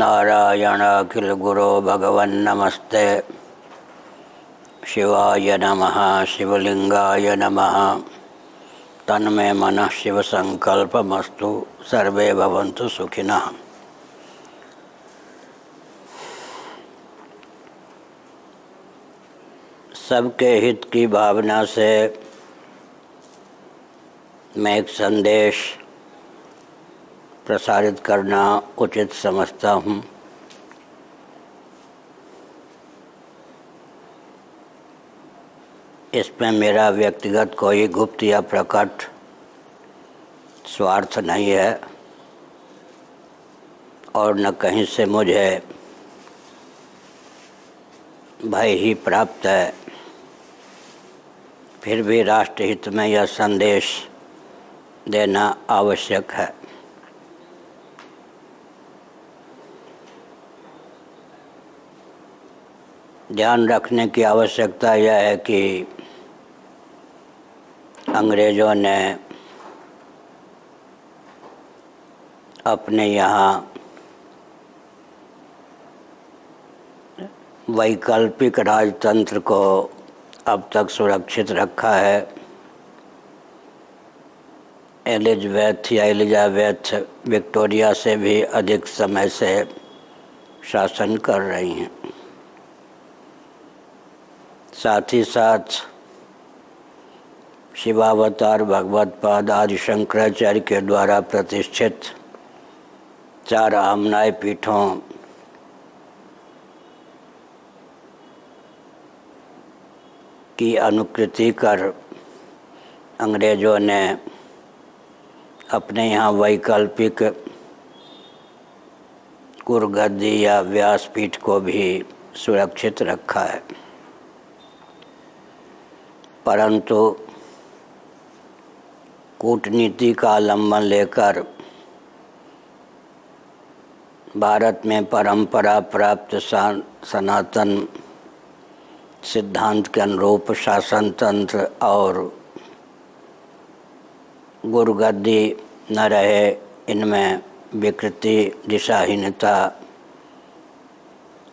नारायण अखिल गुरो भगवन् नमस्ते शिवाय नमः शिवलिंगाय नमः। तन्मे मनः शिव संकल्पमस्तु। सर्वे भवन्तु सुखिनः। सबके हित की भावना से मैं एक संदेश प्रसारित करना उचित समझता हूँ। इसमें मेरा व्यक्तिगत कोई गुप्त या प्रकट स्वार्थ नहीं है और न कहीं से मुझे भय ही प्राप्त है। फिर भी राष्ट्रहित में यह संदेश देना आवश्यक है। ध्यान रखने की आवश्यकता यह है कि अंग्रेज़ों ने अपने यहाँ वैकल्पिक राजतंत्र को अब तक सुरक्षित रखा है। एलिजाबेथ विक्टोरिया से भी अधिक समय से शासन कर रही हैं। साथ ही साथ शिवावतार भगवत्पाद आदि शंकराचार्य के द्वारा प्रतिष्ठित 4 आमनाय पीठों की अनुकृति कर अंग्रेज़ों ने अपने यहाँ वैकल्पिक कुरगद्दी या व्यासपीठ को भी सुरक्षित रखा है। परंतु कूटनीति का अवलंबन लेकर भारत में परंपरा प्राप्त सनातन सिद्धांत के अनुरूप शासन तंत्र और गुरुगद्दी न रहे, इनमें विकृति दिशाहीनता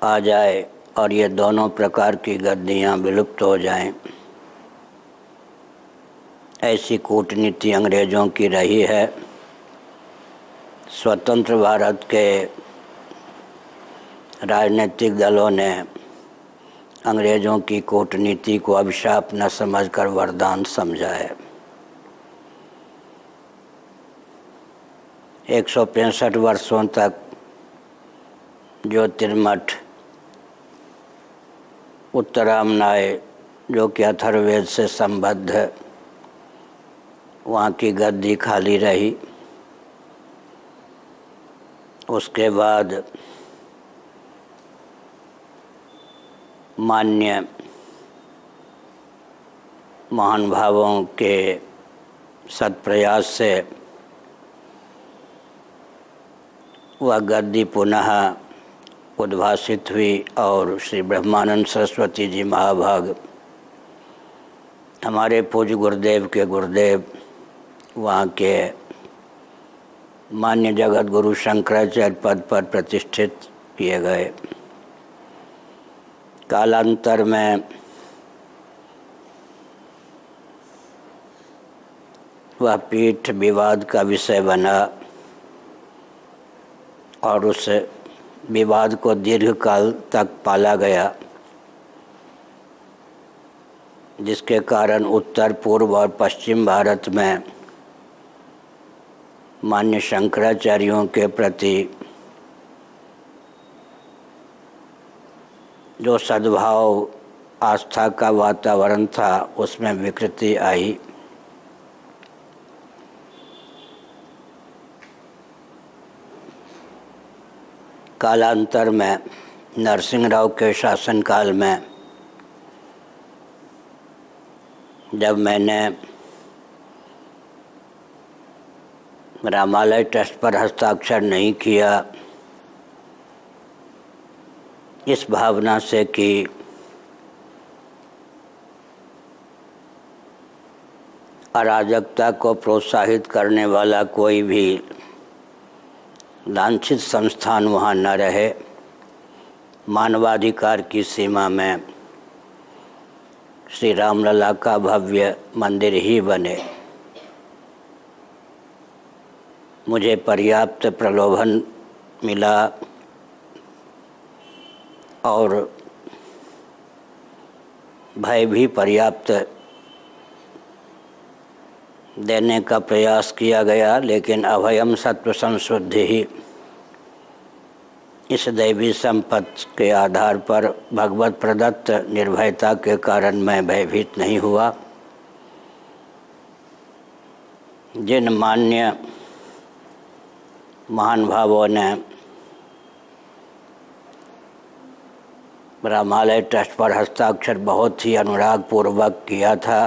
आ जाए और ये दोनों प्रकार की गद्दियाँ विलुप्त हो जाएं। ऐसी कूटनीति अंग्रेज़ों की रही है। स्वतंत्र भारत के राजनीतिक दलों ने अंग्रेज़ों की कूटनीति को अभिशाप न समझकर वरदान समझा है। 165 वर्षों तक ज्योतिर्मठ उत्तरामनाय जो कि अथर्ववेद से संबद्ध है, वहाँ की गद्दी खाली रही। उसके बाद मान्य महानुभावों के सत्प्रयास से वह गद्दी पुनः उद्भासित हुई और श्री ब्रह्मानंद सरस्वती जी महाभाग हमारे पूज्य गुरुदेव के गुरुदेव वहाँ के मान्य जगत गुरु शंकराचार्य पद पर प्रतिष्ठित किए गए। कालांतर में वह पीठ विवाद का विषय बना और उस विवाद को दीर्घकाल तक पाला गया, जिसके कारण उत्तर पूर्व और पश्चिम भारत में मान्य शंकराचार्यों के प्रति जो सद्भाव आस्था का वातावरण था उसमें विकृति आई। कालांतर में नरसिंह राव के शासनकाल में जब मैंने रामालय ट्रस्ट पर हस्ताक्षर नहीं किया, इस भावना से कि अराजकता को प्रोत्साहित करने वाला कोई भी लांछित संस्थान वहाँ न रहे, मानवाधिकार की सीमा में श्री रामलला का भव्य मंदिर ही बने। मुझे पर्याप्त प्रलोभन मिला और भय भी पर्याप्त देने का प्रयास किया गया, लेकिन अभयम सत्व संशुद्धि ही इस दैवी संपत्ति के आधार पर भगवत प्रदत्त निर्भयता के कारण मैं भयभीत नहीं हुआ। जिन मान्य महान भावों ने रामालय ट्रस्ट पर हस्ताक्षर बहुत ही अनुराग पूर्वक किया था,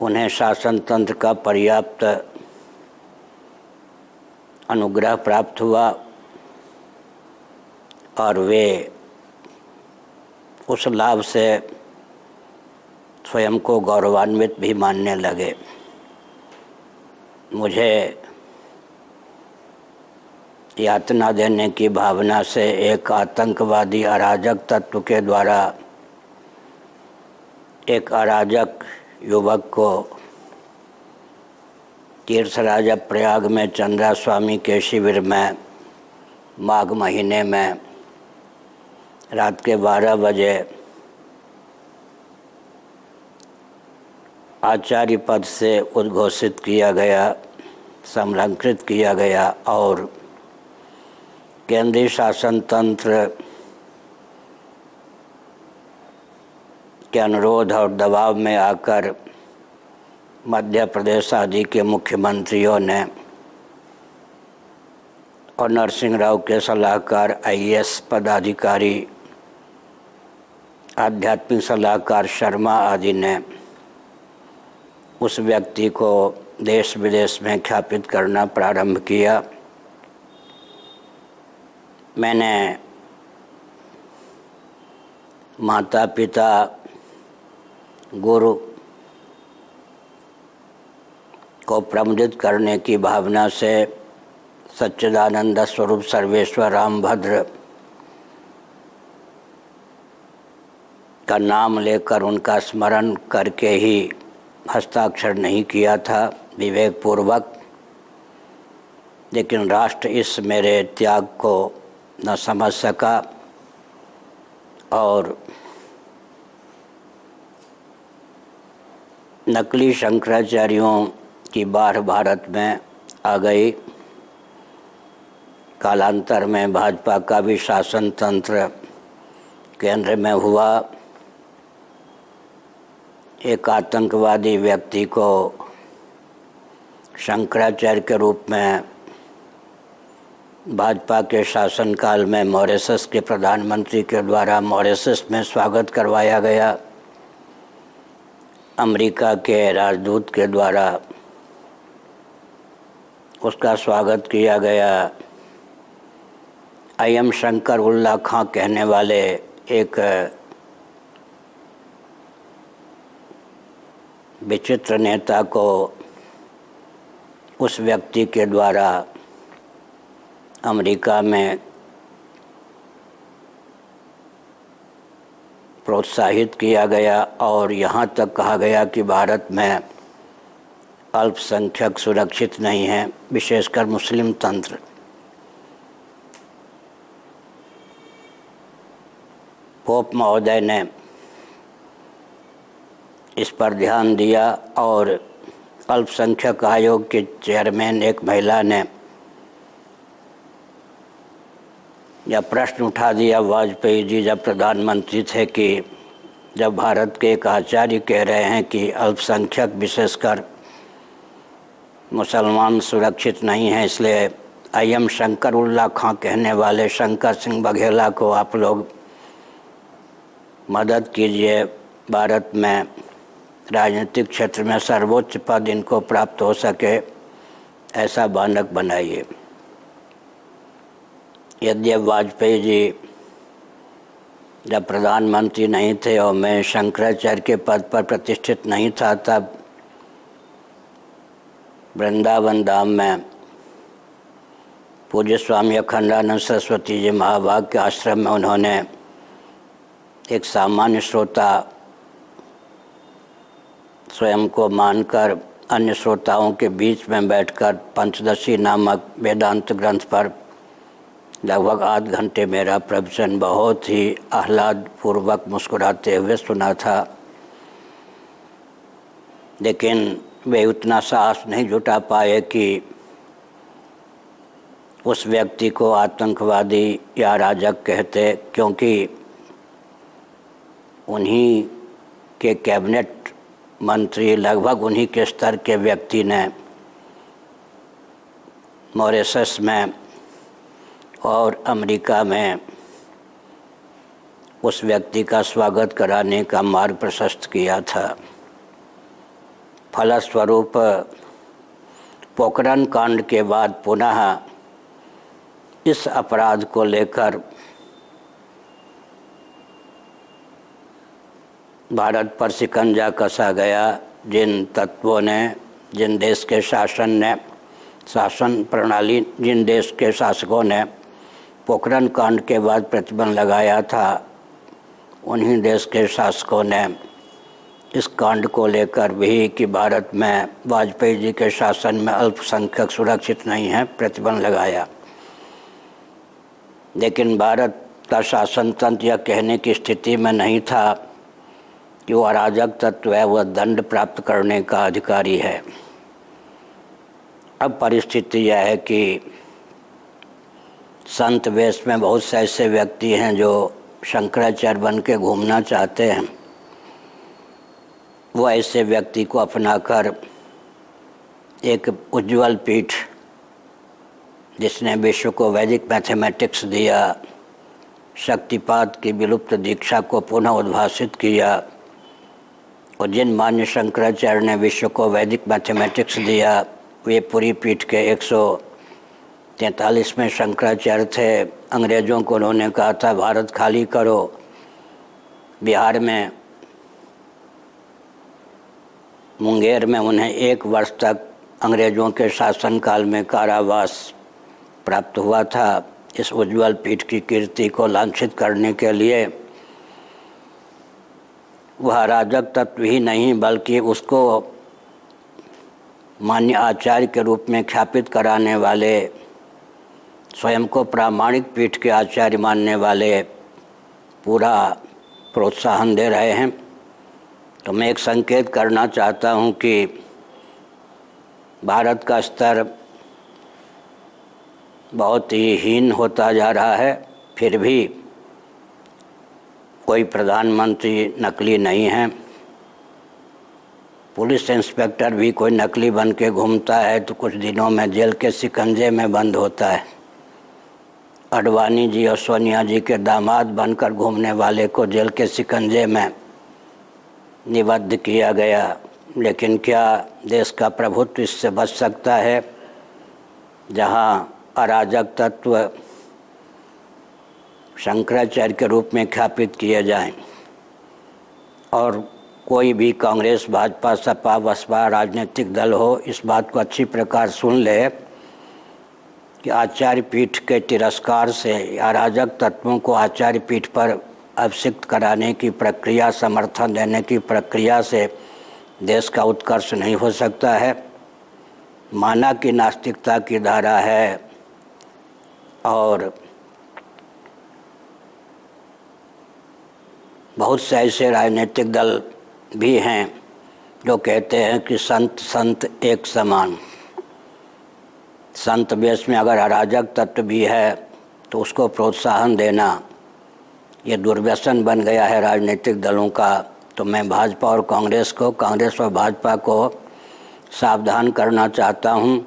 उन्हें शासन तंत्र का पर्याप्त अनुग्रह प्राप्त हुआ और वे उस लाभ से स्वयं को गौरवान्वित भी मानने लगे। मुझे यातना देने की भावना से एक आतंकवादी अराजक तत्व के द्वारा एक अराजक युवक को तीर्थराज प्रयाग में चंद्रा स्वामी के शिविर में माघ महीने में रात के 12 बजे आचार्य पद से उद्घोषित किया गया, संरक्षित किया गया और केंद्रीय शासन तंत्र के अनुरोध और दबाव में आकर मध्य प्रदेश आदि के मुख्यमंत्रियों ने और नरसिंह राव के सलाहकार IAS पदाधिकारी, आध्यात्मिक सलाहकार शर्मा आदि ने उस व्यक्ति को देश विदेश में ख्यापित करना प्रारंभ किया। मैंने माता पिता, गुरु को प्रमुदित करने की भावना से सच्चिदानंद स्वरूप सर्वेश्वर रामभद्र का नाम लेकर उनका स्मरण करके ही हस्ताक्षर नहीं किया था विवेकपूर्वक, लेकिन राष्ट्र इस मेरे त्याग को न समझ सका और नकली शंकराचार्यों की बाढ़ भारत में आ गई। कालांतर में भाजपा का भी शासन तंत्र केंद्र में हुआ। एक आतंकवादी व्यक्ति को शंकराचार्य के रूप में भाजपा के शासनकाल में मॉरिशस के प्रधानमंत्री के द्वारा मॉरिशस में स्वागत करवाया गया। अमेरिका के राजदूत के द्वारा उसका स्वागत किया गया। I.M. शंकर उल्ला खां कहने वाले एक विचित्र नेता को उस व्यक्ति के द्वारा अमेरिका में प्रोत्साहित किया गया और यहाँ तक कहा गया कि भारत में अल्पसंख्यक सुरक्षित नहीं हैं, विशेषकर मुस्लिम तंत्र। पोप महोदय ने इस पर ध्यान दिया और अल्पसंख्यक आयोग के चेयरमैन एक महिला ने यह प्रश्न उठा दिया वाजपेयी जी जब प्रधानमंत्री थे कि जब भारत के एक आचार्य कह रहे हैं कि अल्पसंख्यक विशेषकर मुसलमान सुरक्षित नहीं हैं, इसलिए I.M. शंकर उल्ला खां कहने वाले शंकर सिंह बघेला को आप लोग मदद कीजिए, भारत में राजनीतिक क्षेत्र में सर्वोच्च पद इनको प्राप्त हो सके, ऐसा मानक बनाइए। यद्यपि वाजपेयी जी जब प्रधानमंत्री नहीं थे और मैं शंकराचार्य के पद पर प्रतिष्ठित नहीं था, तब वृंदावन धाम में पूज्य स्वामी अखंडानंद सरस्वती जी महाभाग के आश्रम में उन्होंने एक सामान्य श्रोता स्वयं को मानकर अन्य श्रोताओं के बीच में बैठकर पंचदशी नामक वेदांत ग्रंथ पर लगभग आध घंटे मेरा प्रवचन बहुत ही आह्लादपूर्वक मुस्कुराते हुए सुना था। लेकिन वे उतना साहस नहीं जुटा पाए कि उस व्यक्ति को आतंकवादी या अराजक कहते, क्योंकि उन्हीं के कैबिनेट मंत्री, लगभग उन्हीं के स्तर के व्यक्ति ने मॉरिशस में और अमेरिका में उस व्यक्ति का स्वागत कराने का मार्ग प्रशस्त किया था। फलस्वरूप पोखरण कांड के बाद पुनः इस अपराध को लेकर भारत पर शिकंजा कसा गया। जिन तत्वों ने, जिन देश के शासन प्रणाली, जिन देश के शासकों ने पोखरण कांड के बाद प्रतिबंध लगाया था, उन्हीं देश के शासकों ने इस कांड को लेकर भी कि भारत में वाजपेयी जी के शासन में अल्पसंख्यक सुरक्षित नहीं है, प्रतिबंध लगाया। लेकिन भारत का शासन तंत्र यह कहने की स्थिति में नहीं था कि वो अराजक तत्व है, वह दंड प्राप्त करने का अधिकारी है। अब परिस्थिति यह है कि संत वेश में बहुत से ऐसे व्यक्ति हैं जो शंकराचार्य बन के घूमना चाहते हैं। वो ऐसे व्यक्ति को अपनाकर एक उज्ज्वल पीठ, जिसने विश्व को वैदिक मैथमेटिक्स दिया, शक्तिपात की विलुप्त दीक्षा को पुनः उद्भासित किया, और जिन मान्य शंकराचार्य ने विश्व को वैदिक मैथमेटिक्स दिया, वे पूरी पीठ के 143वें शंकराचार्य थे। अंग्रेज़ों को उन्होंने कहा था भारत खाली करो। बिहार में मुंगेर में उन्हें 1 वर्ष तक अंग्रेज़ों के शासनकाल में कारावास प्राप्त हुआ था। इस उज्ज्वल पीठ की कीर्ति को लांछित करने के लिए वह अराजक तत्व ही नहीं बल्कि उसको मान्य आचार्य के रूप में ख्यापित कराने वाले, स्वयं को प्रामाणिक पीठ के आचार्य मानने वाले पूरा प्रोत्साहन दे रहे हैं। तो मैं एक संकेत करना चाहता हूं कि भारत का स्तर बहुत ही हीन होता जा रहा है। फिर भी कोई प्रधानमंत्री नकली नहीं है। पुलिस इंस्पेक्टर भी कोई नकली बन के घूमता है तो कुछ दिनों में जेल के शिकंजे में बंद होता है। अडवाणी जी और सोनिया जी के दामाद बनकर घूमने वाले को जेल के शिकंजे में निबद्ध किया गया। लेकिन क्या देश का प्रभुत्व इससे बच सकता है, जहां अराजक तत्व शंकराचार्य के रूप में ख्यापित किए जाएं? और कोई भी कांग्रेस, भाजपा, सपा, बसपा राजनीतिक दल हो, इस बात को अच्छी प्रकार सुन ले कि आचार्य पीठ के तिरस्कार से, अराजक तत्वों को आचार्य पीठ पर अभिषिक्त कराने की प्रक्रिया, समर्थन देने की प्रक्रिया से देश का उत्कर्ष नहीं हो सकता है। माना कि नास्तिकता की धारा है और बहुत से ऐसे राजनीतिक दल भी हैं जो कहते हैं कि संत एक समान। संत वेश में अगर अराजक तत्व भी है तो उसको प्रोत्साहन देना ये दुर्व्यसन बन गया है राजनीतिक दलों का। तो मैं भाजपा और कांग्रेस और भाजपा को सावधान करना चाहता हूं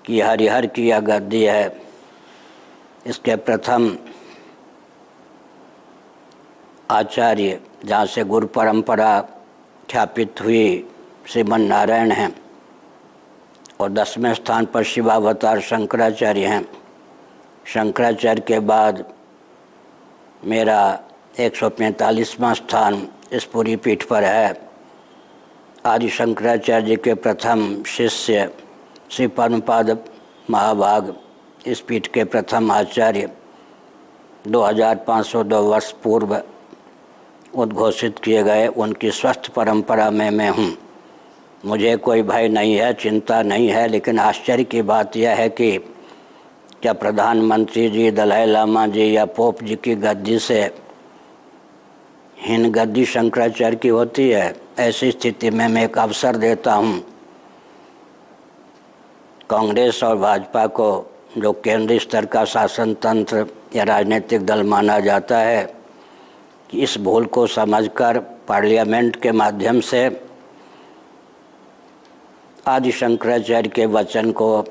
कि हरिहर की यह गद्दी है, इसके प्रथम आचार्य, जहाँ से गुरु परंपरा ख्यापित हुई, श्रीमन नारायण हैं, और 10वें स्थान पर शिवावतार शंकराचार्य हैं। शंकराचार्य के बाद मेरा 145वां स्थान इस पूरी पीठ पर है। आदि शंकराचार्य जी के प्रथम शिष्य श्री पद्मपाद महाभाग इस पीठ के प्रथम आचार्य 2502 वर्ष पूर्व उद्घोषित किए गए उनकी स्वस्थ परंपरा में मैं हूँ। मुझे कोई भय नहीं है, चिंता नहीं है, लेकिन आश्चर्य की बात यह है कि क्या प्रधानमंत्री जी, दलाई लामा जी या पोप जी की गद्दी से हीन गद्दी शंकराचार्य की होती है? ऐसी स्थिति में मैं एक अवसर देता हूँ कांग्रेस और भाजपा को, जो केंद्रीय स्तर का शासन तंत्र या राजनीतिक दल माना जाता है, कि इस भूल को समझकर पार्लियामेंट के माध्यम से आदि शंकराचार्य के वचन को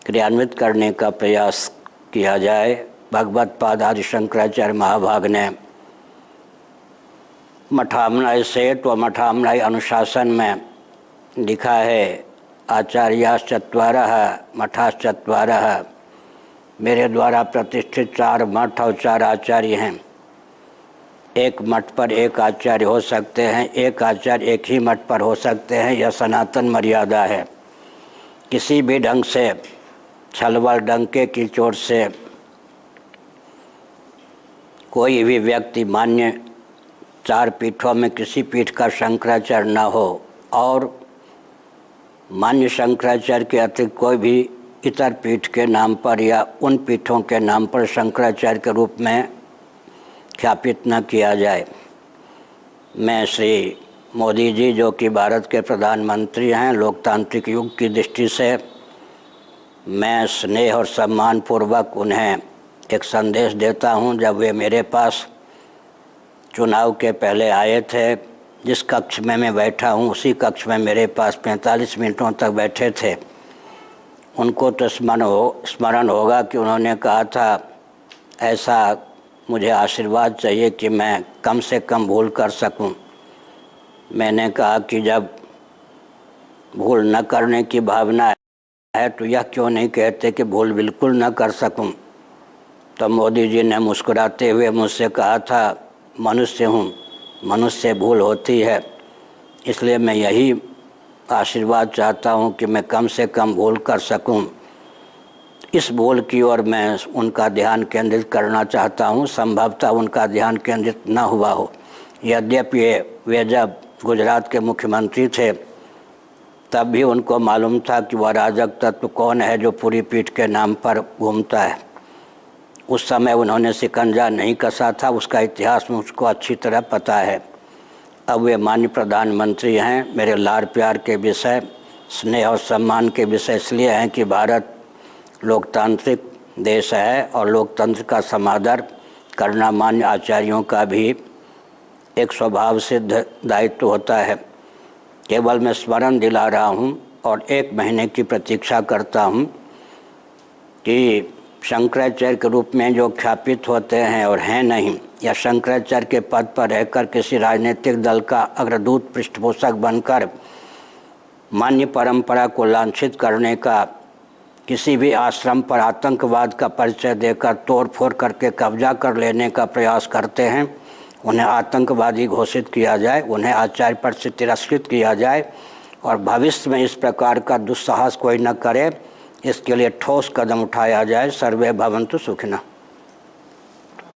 क्रियान्वित करने का प्रयास किया जाए। भगवत पाद आदि शंकराचार्य महाभाग ने मठामनाय सेठ व मठामनाय अनुशासन में लिखा है, आचार्याश्चत्वारः मठाश्चत्वारः। मेरे द्वारा प्रतिष्ठित 4 मठ और 4 आचार्य हैं। एक मठ पर एक आचार्य हो सकते हैं, एक आचार्य एक ही मठ पर हो सकते हैं। यह सनातन मर्यादा है। किसी भी ढंग से छलवल डंके की चोट से कोई भी व्यक्ति मान्य 4 पीठों में किसी पीठ का शंकराचार्य न हो और मान्य शंकराचार्य के अतिरिक्त कोई भी इतर पीठ के नाम पर या उन पीठों के नाम पर शंकराचार्य के रूप में ख्यापित न किया जाए। मैं श्री मोदी जी, जो कि भारत के प्रधानमंत्री हैं, लोकतांत्रिक युग की दृष्टि से मैं स्नेह और सम्मान पूर्वक उन्हें एक संदेश देता हूं। जब वे मेरे पास चुनाव के पहले आए थे, जिस कक्ष में मैं बैठा हूं उसी कक्ष में मेरे पास 45 मिनटों तक बैठे थे। उनको तो स्मरण होगा कि उन्होंने कहा था, ऐसा मुझे आशीर्वाद चाहिए कि मैं कम से कम भूल कर सकूं। मैंने कहा कि जब भूल न करने की भावना है तो यह क्यों नहीं कहते कि भूल बिल्कुल न कर सकूं। तो मोदी जी ने मुस्कुराते हुए मुझसे कहा था, मनुष्य हूँ, मनुष्य से भूल होती है, इसलिए मैं यही आशीर्वाद चाहता हूँ कि मैं कम से कम भूल कर सकूँ। इस भूल की ओर मैं उनका ध्यान केंद्रित करना चाहता हूँ। संभवतः उनका ध्यान केंद्रित न हुआ हो। यद्यपि वे जब गुजरात के मुख्यमंत्री थे तब भी उनको मालूम था कि वह अराजक तत्व कौन है जो पूरी पीठ के नाम पर घूमता है। उस समय उन्होंने शिकंजा नहीं कसा था, उसका इतिहास मुझको अच्छी तरह पता है। अब वे माननीय प्रधानमंत्री हैं। मेरे लाड़ प्यार के विषय, स्नेह और सम्मान के विषय इसलिए हैं कि भारत लोकतांत्रिक देश है और लोकतंत्र का समादर करना मान्य आचार्यों का भी एक स्वभाव सिद्ध दायित्व होता है। केवल मैं स्मरण दिला रहा हूँ और 1 महीने की प्रतीक्षा करता हूँ कि शंकराचार्य के रूप में जो ख्यापित होते हैं और हैं नहीं, या शंकराचार्य के पद पर रहकर किसी राजनीतिक दल का अग्रदूत पृष्ठपोषक बनकर मान्य परंपरा को लांछित करने का, किसी भी आश्रम पर आतंकवाद का परिचय देकर तोड़फोड़ करके कब्जा कर लेने का प्रयास करते हैं, उन्हें आतंकवादी घोषित किया जाए, उन्हें आचार्य पद से तिरस्कृत किया जाए और भविष्य में इस प्रकार का दुस्साहस कोई न करे, इसके लिए ठोस कदम उठाया जाए। सर्वे भवन्तु सुखिनः।